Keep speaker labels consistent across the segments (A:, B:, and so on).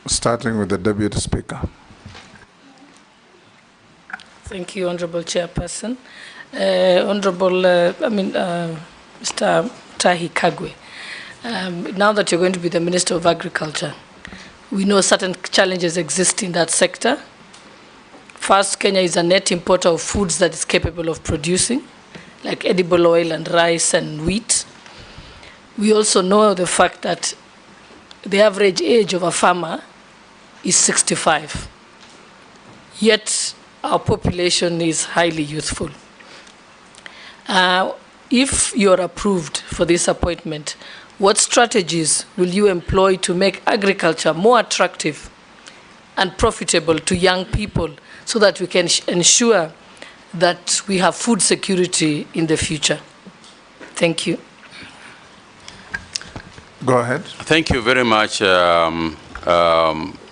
A: starting with the Deputy Speaker.
B: Thank you, Honorable Chairperson. Mr. Mutahi Kagwe, now that you're going to be the Minister of Agriculture, we know certain challenges exist in that sector. First, Kenya is a net importer of foods that is capable of producing, like edible oil and rice and wheat. We also know the fact that the average age of a farmer is 65. Yet, our population is highly youthful. If you're approved for this appointment, what strategies will you employ to make agriculture more attractive and profitable to young people so that we can ensure that we have food security in the future? Thank you.
A: Go ahead.
C: Thank you very much,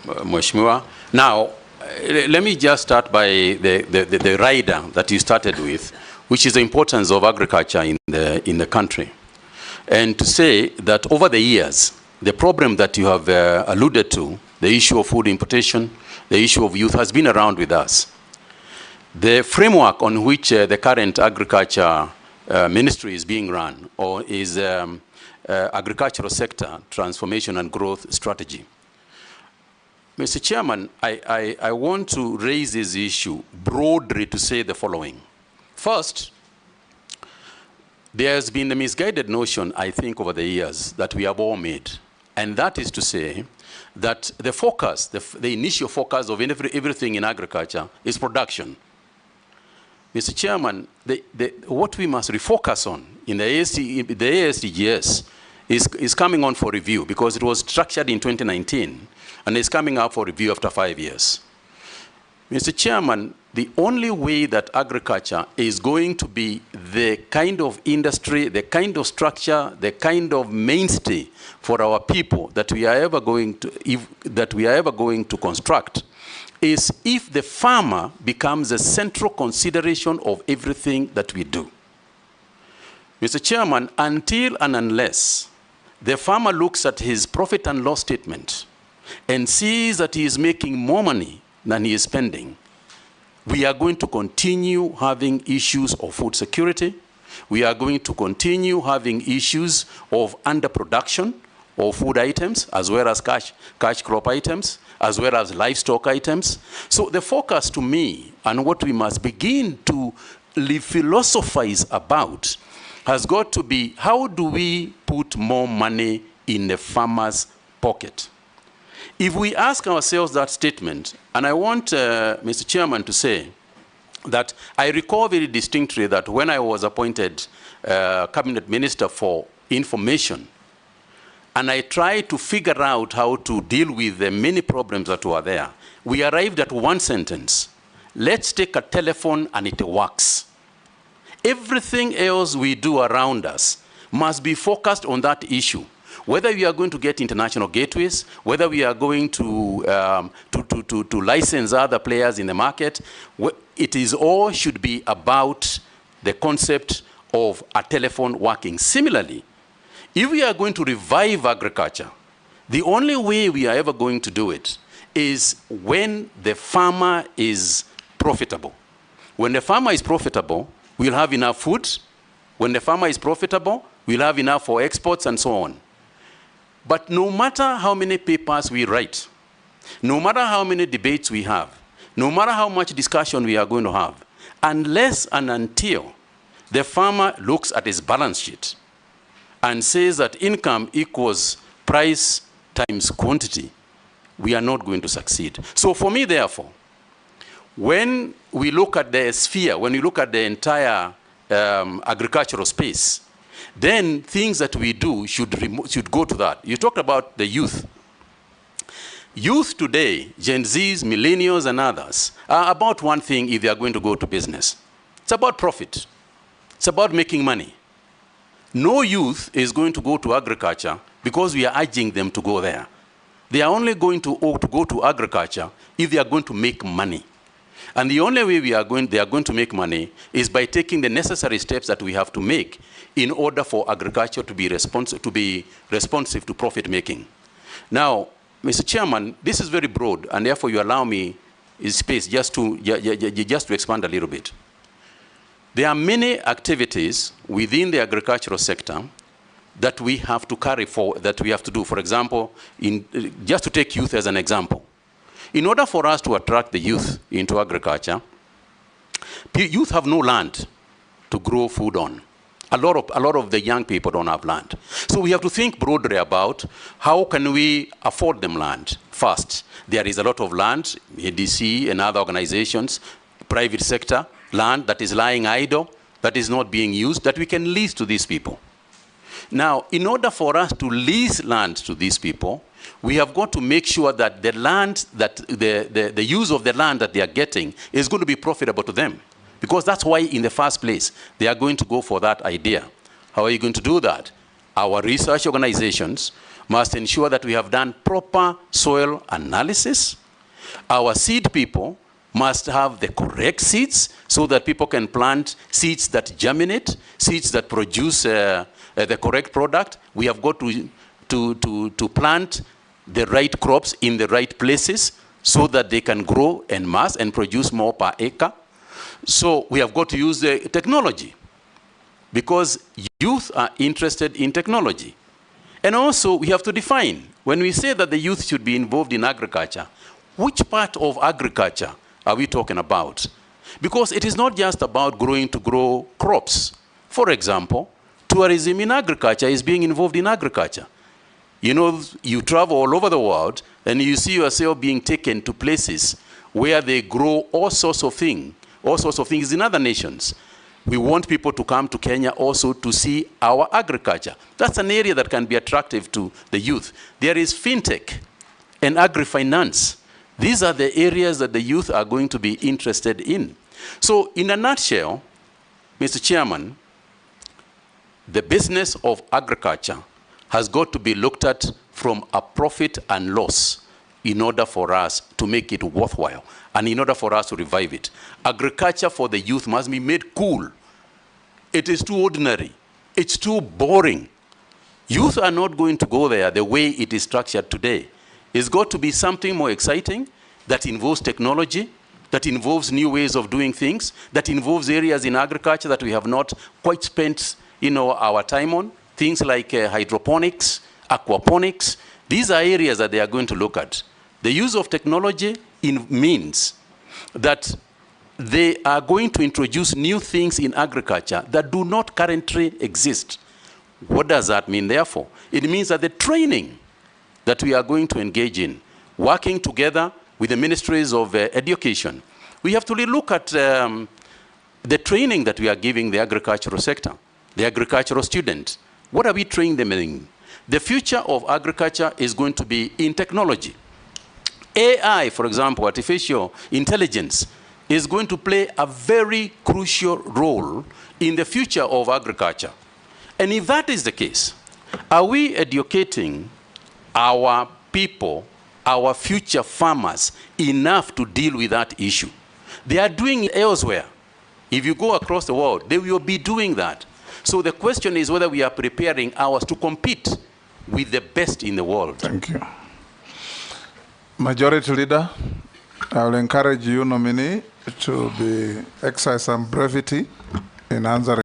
C: Mheshimiwa. Now, let me just start by the rider that you started with, which is the importance of agriculture in the country. And to say that over the years, the problem that you have alluded to, the issue of food importation, the issue of youth, has been around with us. The framework on which the current agriculture ministry is being run, or is agricultural sector transformation and growth strategy. Mr. Chairman, I want to raise this issue broadly to say the following. First, there has been a misguided notion, I think, over the years that we have all made. And that is to say that the focus, the initial focus of everything in agriculture is production. Mr. Chairman, what we must refocus on in the ASDGS is coming on for review, because it was structured in 2019 and is coming up for review after 5 years. Mr. Chairman, the only way that agriculture is going to be the kind of industry, the kind of structure, the kind of mainstay for our people that we are ever going to construct is if the farmer becomes a central consideration of everything that we do. Mr. Chairman, until and unless the farmer looks at his profit and loss statement and sees that he is making more money than he is spending, we are going to continue having issues of food security. We are going to continue having issues of underproduction of food items, as well as cash crop items, as well as livestock items. So the focus to me, and what we must begin to philosophize about, has got to be, how do we put more money in the farmer's pocket? If we ask ourselves that statement, and I want Mr. Chairman to say that I recall very distinctly that when I was appointed Cabinet Minister for Information, and I tried to figure out how to deal with the many problems that were there, we arrived at one sentence: let's take a telephone and it works. Everything else we do around us must be focused on that issue. Whether we are going to get international gateways, whether we are going to license other players in the market, it is all should be about the concept of a telephone working. Similarly, if we are going to revive agriculture, the only way we are ever going to do it is when the farmer is profitable. When the farmer is profitable, we'll have enough food. When the farmer is profitable, we'll have enough for exports and so on. But no matter how many papers we write, no matter how many debates we have, no matter how much discussion we are going to have, unless and until the farmer looks at his balance sheet and says that income equals price times quantity, we are not going to succeed. So for me, therefore, when we look at the sphere, when we look at the entire agricultural space, then things that we do should go to that. You talked about the youth. Youth today, Gen Zs, millennials, and others, are about one thing if they are going to go to business. It's about profit. It's about making money. No youth is going to go to agriculture because we are urging them to go there. They are only going to go to agriculture if they are going to make money. And the only way they are going to make money is by taking the necessary steps that we have to make in order for agriculture to be responsive to profit making. Now, Mr. Chairman, this is very broad, and therefore you allow me space just to expand a little bit. There are many activities within the agricultural sector that we have to carry forward, that we have to do. For example, just to take youth as an example. In order for us to attract the youth into agriculture, youth have no land to grow food on. A lot of the young people don't have land. So we have to think broadly about how can we afford them land first. There is a lot of land, ADC and other organizations, private sector, land that is lying idle, that is not being used, that we can lease to these people. Now, in order for us to lease land to these people, we have got to make sure that the land, that the use of the land that they are getting is going to be profitable to them. Because that's why, in the first place, they are going to go for that idea. How are you going to do that? Our research organizations must ensure that we have done proper soil analysis. Our seed people must have the correct seeds so that people can plant seeds that germinate, seeds that produce the correct product. We have got to plant the right crops in the right places so that they can grow en masse and produce more per acre. So we have got to use the technology because youth are interested in technology. And also we have to define, when we say that the youth should be involved in agriculture, which part of agriculture are we talking about? Because it is not just about growing to grow crops. For example, tourism in agriculture is being involved in agriculture. You know, you travel all over the world and you see yourself being taken to places where they grow all sorts of things in other nations. We want people to come to Kenya also to see our agriculture. That's an area that can be attractive to the youth. There is fintech and agri-finance. These are the areas that the youth are going to be interested in. So in a nutshell, Mr. Chairman, the business of agriculture has got to be looked at from a profit and loss in order for us to make it worthwhile and in order for us to revive it. Agriculture for the youth must be made cool. It is too ordinary. It's too boring. Youth are not going to go there the way it is structured today. It's got to be something more exciting that involves technology, that involves new ways of doing things, that involves areas in agriculture that we have not quite spent our time on. Things like hydroponics, aquaponics. These are areas that they are going to look at. The use of technology means that they are going to introduce new things in agriculture that do not currently exist. What does that mean, therefore? It means that the training that we are going to engage in, working together with the ministries of education, we have to look at the training that we are giving the agricultural sector, the agricultural student. What are we training them in? The future of agriculture is going to be in technology. AI, for example, artificial intelligence, is going to play a very crucial role in the future of agriculture. And if that is the case, are we educating our people, our future farmers, enough to deal with that issue? They are doing it elsewhere. If you go across the world, they will be doing that. So the question is whether we are preparing ours to compete with the best in the world.
A: Thank you. Majority Leader, I will encourage you, nominee, to exercise some brevity in answering